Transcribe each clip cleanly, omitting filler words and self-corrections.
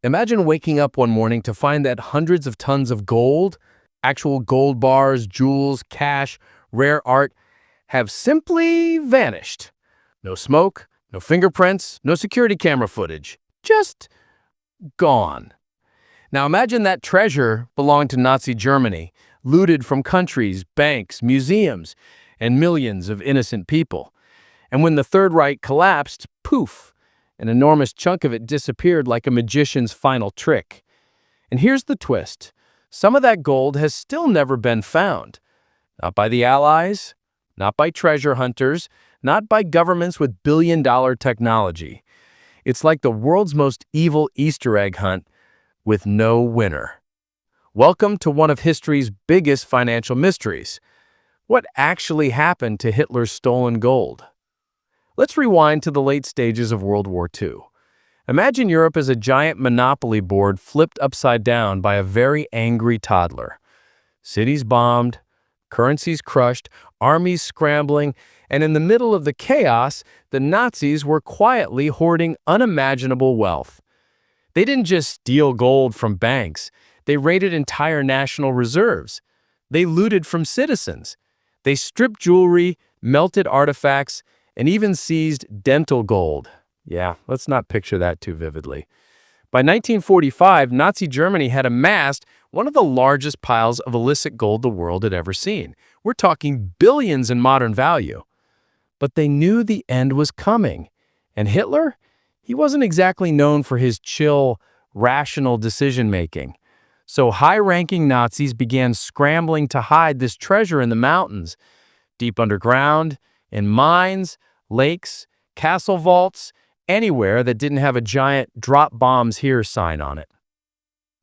Imagine waking up one morning to find that hundreds of tons of gold, actual gold bars, jewels, cash, rare art, have simply vanished. No smoke, no fingerprints, no security camera footage. Just gone. Now imagine that treasure belonged to Nazi Germany, looted from countries, banks, museums, and millions of innocent people. And when the Third Reich collapsed, poof, an enormous chunk of it disappeared like a magician's final trick. And here's the twist. Some of that gold has still never been found. Not by the Allies, not by treasure hunters, not by governments with billion-dollar technology. It's like the world's most evil Easter egg hunt with no winner. Welcome to one of history's biggest financial mysteries. What actually happened to Hitler's stolen gold? Let's rewind to the late stages of World War II. Imagine Europe as a giant monopoly board flipped upside down by a very angry toddler. Cities bombed, currencies crushed, armies scrambling, and in the middle of the chaos, the Nazis were quietly hoarding unimaginable wealth. They didn't just steal gold from banks. They raided entire national reserves. They looted from citizens. They stripped jewelry, melted artifacts, and even seized dental gold. Yeah, let's not picture that too vividly. By 1945, Nazi Germany had amassed one of the largest piles of illicit gold the world had ever seen. We're talking billions in modern value. But they knew the end was coming. And Hitler? He wasn't exactly known for his chill, rational decision-making. So high-ranking Nazis began scrambling to hide this treasure in the mountains, deep underground, in mines, lakes, castle vaults, anywhere that didn't have a giant "drop bombs here" sign on it.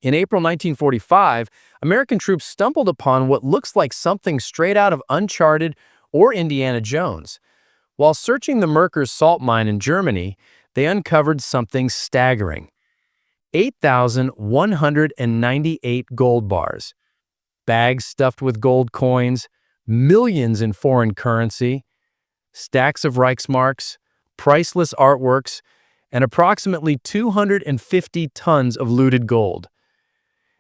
In April 1945, American troops stumbled upon what looks like something straight out of Uncharted or Indiana Jones. While searching the Merkers salt mine in Germany, they uncovered something staggering. 8,198 gold bars, bags stuffed with gold coins, millions in foreign currency, stacks of Reichsmarks, priceless artworks, and approximately 250 tons of looted gold.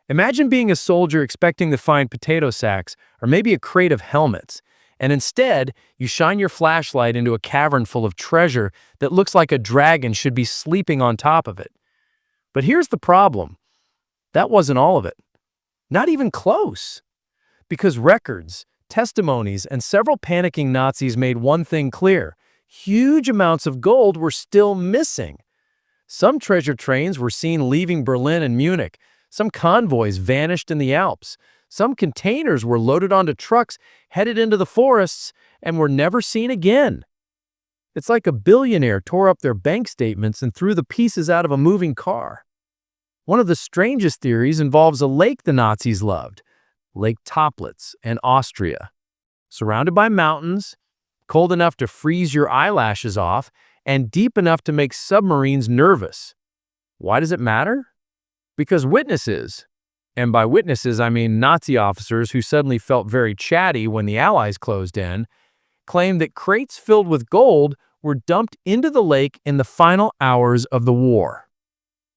Imagine being a soldier expecting to find potato sacks or maybe a crate of helmets, and instead, you shine your flashlight into a cavern full of treasure that looks like a dragon should be sleeping on top of it. But here's the problem. That wasn't all of it. Not even close. Because records, testimonies, and several panicking Nazis made one thing clear. Huge amounts of gold were still missing. Some treasure trains were seen leaving Berlin and Munich. Some convoys vanished in the Alps. Some containers were loaded onto trucks, headed into the forests, and were never seen again. It's like a billionaire tore up their bank statements and threw the pieces out of a moving car. One of the strangest theories involves a lake the Nazis loved, Lake Toplitz in Austria. Surrounded by mountains, cold enough to freeze your eyelashes off, and deep enough to make submarines nervous. Why does it matter? Because witnesses, and by witnesses I mean Nazi officers who suddenly felt very chatty when the Allies closed in, claimed that crates filled with gold were dumped into the lake in the final hours of the war.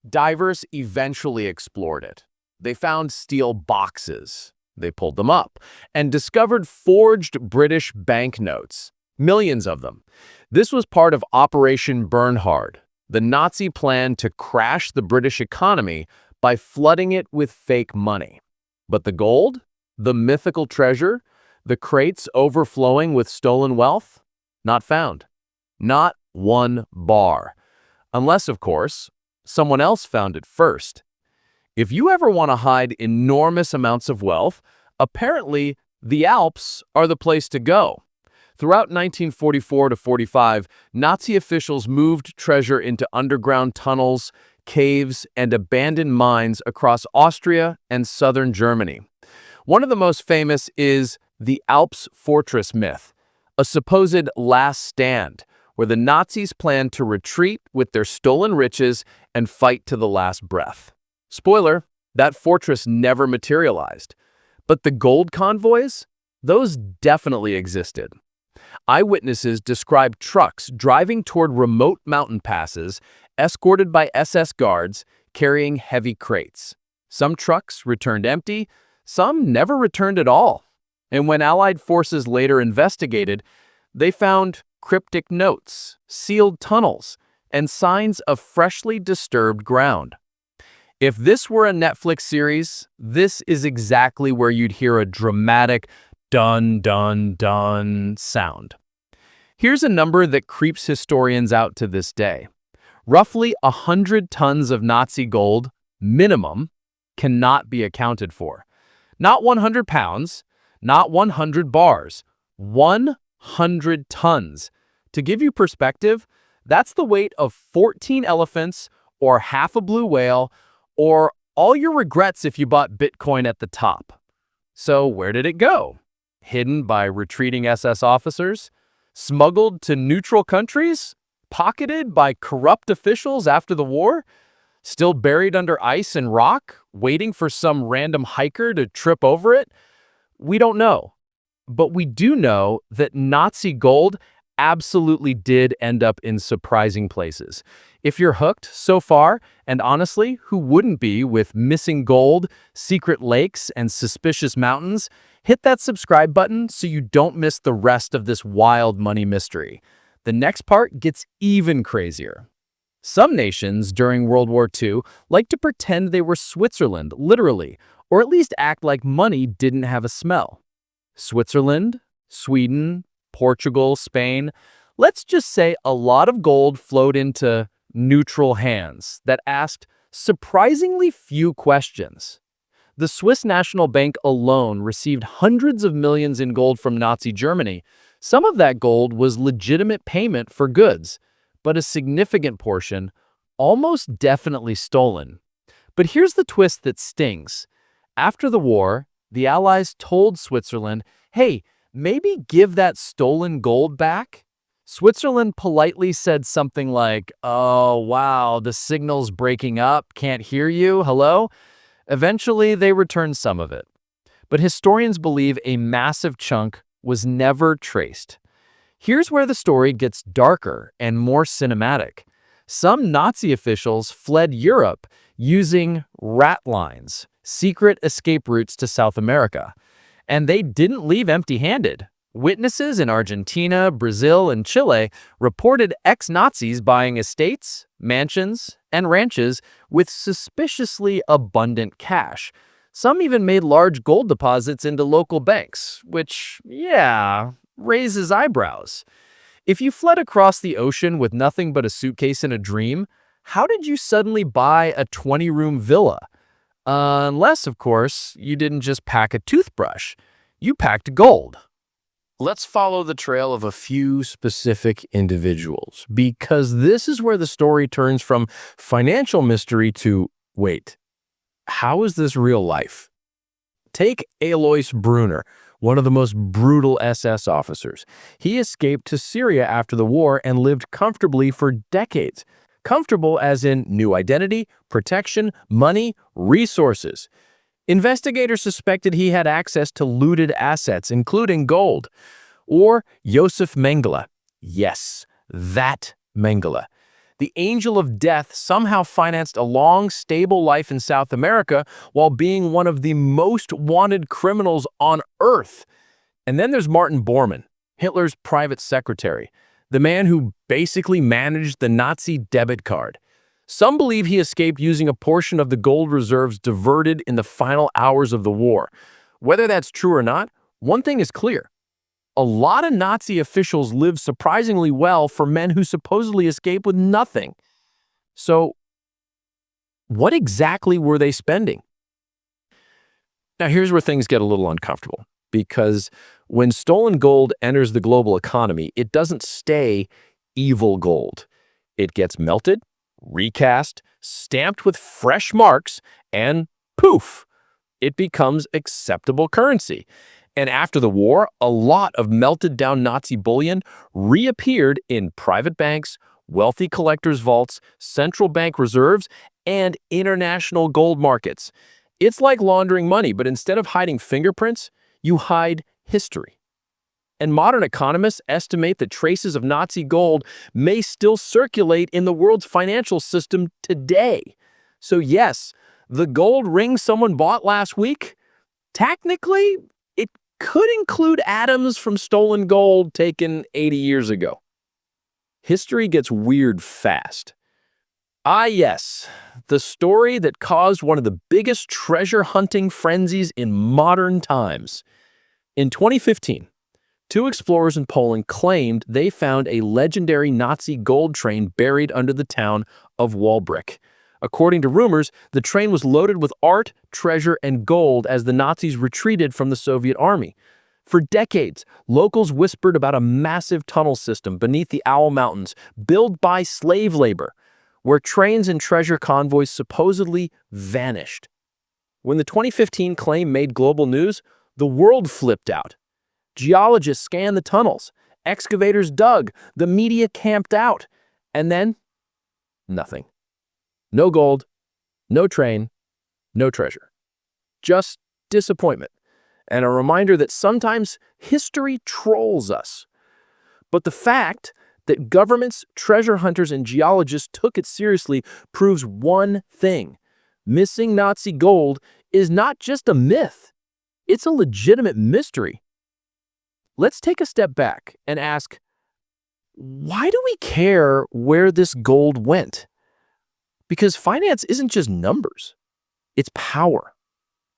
Divers eventually explored it. They found steel boxes. They pulled them up and discovered forged British banknotes, millions of them. This was part of Operation Bernhard, the Nazi plan to crash the British economy by flooding it with fake money. But the gold, the mythical treasure, the crates overflowing with stolen wealth, not found. Not one bar. Unless, of course, someone else found it first. If you ever want to hide enormous amounts of wealth, apparently the Alps are the place to go. Throughout 1944 to 45, Nazi officials moved treasure into underground tunnels, caves, and abandoned mines across Austria and southern Germany. One of the most famous is the Alps fortress myth, a supposed last stand, where the Nazis planned to retreat with their stolen riches and fight to the last breath. Spoiler, that fortress never materialized. But the gold convoys? Those definitely existed. Eyewitnesses described trucks driving toward remote mountain passes, escorted by SS guards, carrying heavy crates. Some trucks returned empty, some never returned at all. And when Allied forces later investigated, they found cryptic notes, sealed tunnels, and signs of freshly disturbed ground. If this were a Netflix series, this is exactly where you'd hear a dramatic dun dun dun sound. Here's a number that creeps historians out to this day. Roughly 100 tons of Nazi gold, minimum, cannot be accounted for. Not 100 pounds, not 100 bars, 100 tons. To give you perspective, that's the weight of 14 elephants or half a blue whale or all your regrets if you bought Bitcoin at the top. So where did it go? Hidden by retreating SS officers? Smuggled to neutral countries? Pocketed by corrupt officials after the war? Still buried under ice and rock, waiting for some random hiker to trip over it? We don't know. But we do know that Nazi gold absolutely did end up in surprising places. If you're hooked so far, and honestly, who wouldn't be with missing gold, secret lakes, and suspicious mountains, hit that subscribe button so you don't miss the rest of this wild money mystery. The next part gets even crazier. Some nations during World War II like to pretend they were Switzerland, literally, or at least act like money didn't have a smell. Switzerland, Sweden, Portugal, Spain, let's just say a lot of gold flowed into neutral hands that asked surprisingly few questions. The Swiss National Bank alone received hundreds of millions in gold from Nazi Germany. Some of that gold was legitimate payment for goods, but a significant portion almost definitely stolen. But here's the twist that stings. After the war, the Allies told Switzerland, hey, maybe give that stolen gold back? Switzerland politely said something like, oh, wow, the signal's breaking up, can't hear you, hello? Eventually, they returned some of it. But historians believe a massive chunk was never traced. Here's where the story gets darker and more cinematic. Some Nazi officials fled Europe using rat lines, secret escape routes to South America. And they didn't leave empty-handed. Witnesses in Argentina, Brazil, and Chile reported ex-Nazis buying estates, mansions, and ranches with suspiciously abundant cash. Some even made large gold deposits into local banks, which, yeah, raises eyebrows. If you fled across the ocean with nothing but a suitcase and a dream, how did you suddenly buy a 20-room villa? Unless, of course, you didn't just pack a toothbrush. You packed gold. Let's follow the trail of a few specific individuals, because this is where the story turns from financial mystery to, wait, how is this real life? Take Alois Brunner, one of the most brutal SS officers. He escaped to Syria after the war and lived comfortably for decades. Comfortable as in new identity, protection, money, resources. Investigators suspected he had access to looted assets, including gold. Or Josef Mengele. Yes, that Mengele. The angel of death somehow financed a long, stable life in South America while being one of the most wanted criminals on Earth. And then there's Martin Bormann, Hitler's private secretary, the man who basically managed the Nazi debit card. Some believe he escaped using a portion of the gold reserves diverted in the final hours of the war. Whether that's true or not, one thing is clear. A lot of Nazi officials lived surprisingly well for men who supposedly escaped with nothing. So, what exactly were they spending? Now, here's where things get a little uncomfortable, because when stolen gold enters the global economy, it doesn't stay evil gold. It gets melted, recast, stamped with fresh marks, and poof, it becomes acceptable currency. And after the war, a lot of melted down Nazi bullion reappeared in private banks, wealthy collectors' vaults, central bank reserves, and international gold markets. It's like laundering money, but instead of hiding fingerprints, you hide history. And modern economists estimate that traces of Nazi gold may still circulate in the world's financial system today. So yes, the gold ring someone bought last week, technically, it could include atoms from stolen gold taken 80 years ago. History gets weird fast. Ah, yes, the story that caused one of the biggest treasure hunting frenzies in modern times. In 2015, two explorers in Poland claimed they found a legendary Nazi gold train buried under the town of Walbrecht. According to rumors, the train was loaded with art, treasure, and gold as the Nazis retreated from the Soviet army. For decades, locals whispered about a massive tunnel system beneath the Owl Mountains, built by slave labor, where trains and treasure convoys supposedly vanished. When the 2015 claim made global news, the world flipped out. Geologists scanned the tunnels, excavators dug, the media camped out, and then nothing. No gold, no train, no treasure. Just disappointment, and a reminder that sometimes history trolls us. But the fact that governments, treasure hunters, and geologists took it seriously proves one thing. Missing Nazi gold is not just a myth. It's a legitimate mystery. Let's take a step back and ask, why do we care where this gold went? Because finance isn't just numbers. It's power.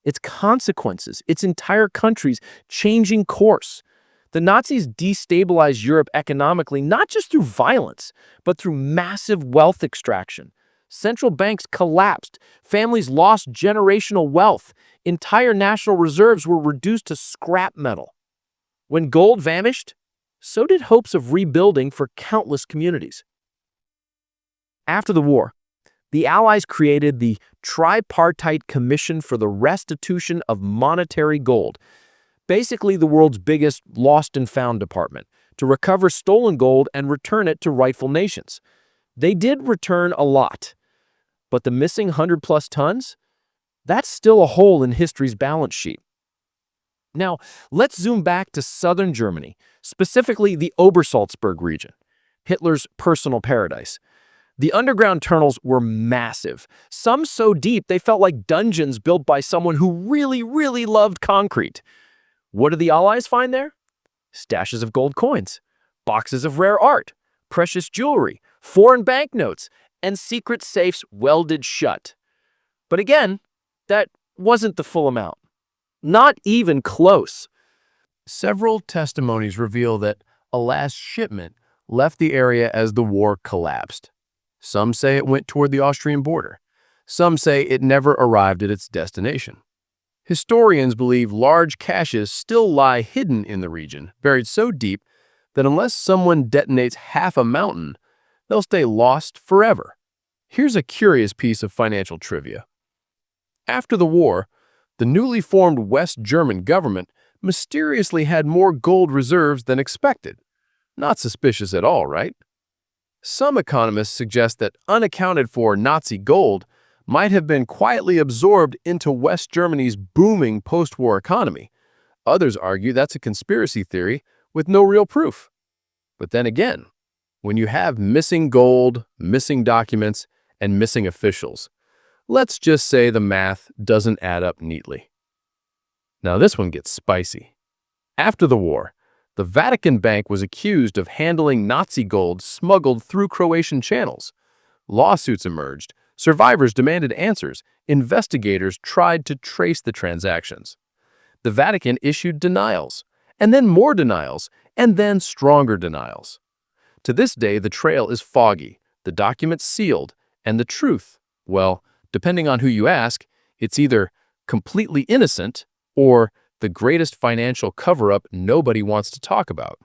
It's consequences. It's entire countries changing course. The Nazis destabilized Europe economically not just through violence, but through massive wealth extraction. Central banks collapsed, families lost generational wealth, entire national reserves were reduced to scrap metal. When gold vanished, so did hopes of rebuilding for countless communities. After the war, the Allies created the Tripartite Commission for the Restitution of Monetary Gold, basically the world's biggest lost and found department, to recover stolen gold and return it to rightful nations. They did return a lot, but the missing 100-plus tons? That's still a hole in history's balance sheet. Now, let's zoom back to southern Germany, specifically the Obersalzberg region, Hitler's personal paradise. The underground tunnels were massive, some so deep they felt like dungeons built by someone who really, really loved concrete. What did the Allies find there? Stashes of gold coins, boxes of rare art, precious jewelry, foreign banknotes, and secret safes welded shut. But again, that wasn't the full amount. Not even close. Several testimonies reveal that a last shipment left the area as the war collapsed. Some say it went toward the Austrian border. Some say it never arrived at its destination. Historians believe large caches still lie hidden in the region, buried so deep that unless someone detonates half a mountain, they'll stay lost forever. Here's a curious piece of financial trivia. After the war, the newly formed West German government mysteriously had more gold reserves than expected. Not suspicious at all, right? Some economists suggest that unaccounted for Nazi gold might have been quietly absorbed into West Germany's booming post-war economy. Others argue that's a conspiracy theory with no real proof. But then again, when you have missing gold, missing documents, and missing officials, let's just say the math doesn't add up neatly. Now this one gets spicy. After the war, the Vatican Bank was accused of handling Nazi gold smuggled through Croatian channels. Lawsuits emerged. Survivors demanded answers. Investigators tried to trace the transactions. The Vatican issued denials, and then more denials, and then stronger denials. To this day, the trail is foggy, the documents sealed, and the truth, well, depending on who you ask, it's either completely innocent or the greatest financial cover-up nobody wants to talk about.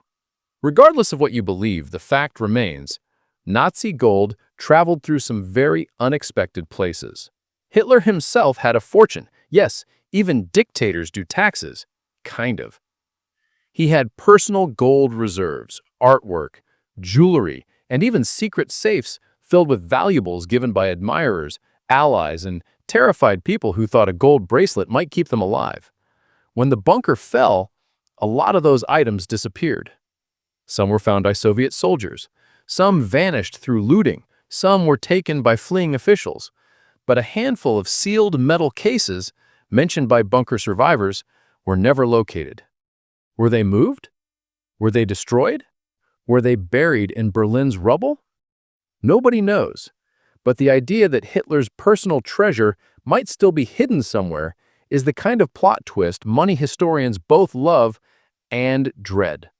Regardless of what you believe, the fact remains, Nazi gold traveled through some very unexpected places. Hitler himself had a fortune. Yes, even dictators do taxes. Kind of. He had personal gold reserves, artwork, jewelry, and even secret safes filled with valuables given by admirers, allies, and terrified people who thought a gold bracelet might keep them alive. When the bunker fell, a lot of those items disappeared. Some were found by Soviet soldiers. Some vanished through looting. Some were taken by fleeing officials. but a handful of sealed metal cases mentioned by bunker survivors were never located. Were they moved? Were they destroyed? Were they buried in Berlin's rubble? Nobody knows, but the idea that Hitler's personal treasure might still be hidden somewhere is the kind of plot twist money historians both love and dread.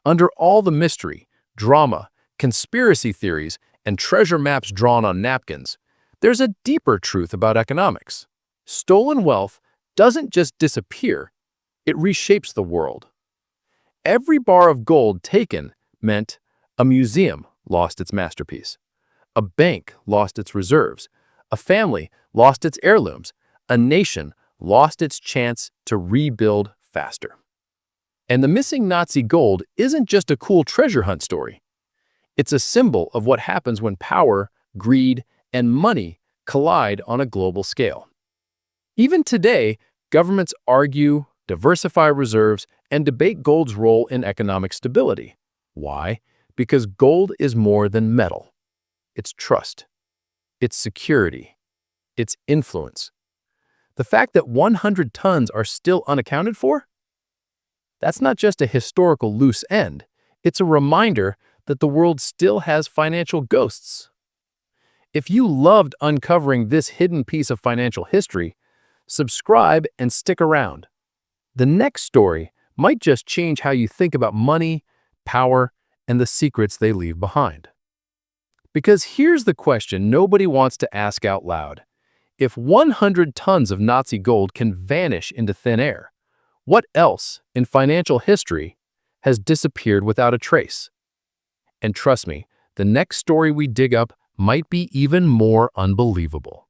Under all the mystery, drama, conspiracy theories, and treasure maps drawn on napkins, there's a deeper truth about economics. Stolen wealth doesn't just disappear, it reshapes the world. Every bar of gold taken meant a museum lost its masterpiece, a bank lost its reserves, a family lost its heirlooms, a nation lost its chance to rebuild faster. And the missing Nazi gold isn't just a cool treasure hunt story. It's a symbol of what happens when power, greed, and money collide on a global scale. Even today, governments argue, diversify reserves, and debate gold's role in economic stability. Why? Because gold is more than metal. It's trust. It's security. It's influence. The fact that 100 tons are still unaccounted for? That's not just a historical loose end. It's a reminder that the world still has financial ghosts. If you loved uncovering this hidden piece of financial history, subscribe and stick around. The next story might just change how you think about money, power, and the secrets they leave behind. Because here's the question nobody wants to ask out loud. If 100 tons of Nazi gold can vanish into thin air, what else in financial history has disappeared without a trace? And trust me, the next story we dig up might be even more unbelievable.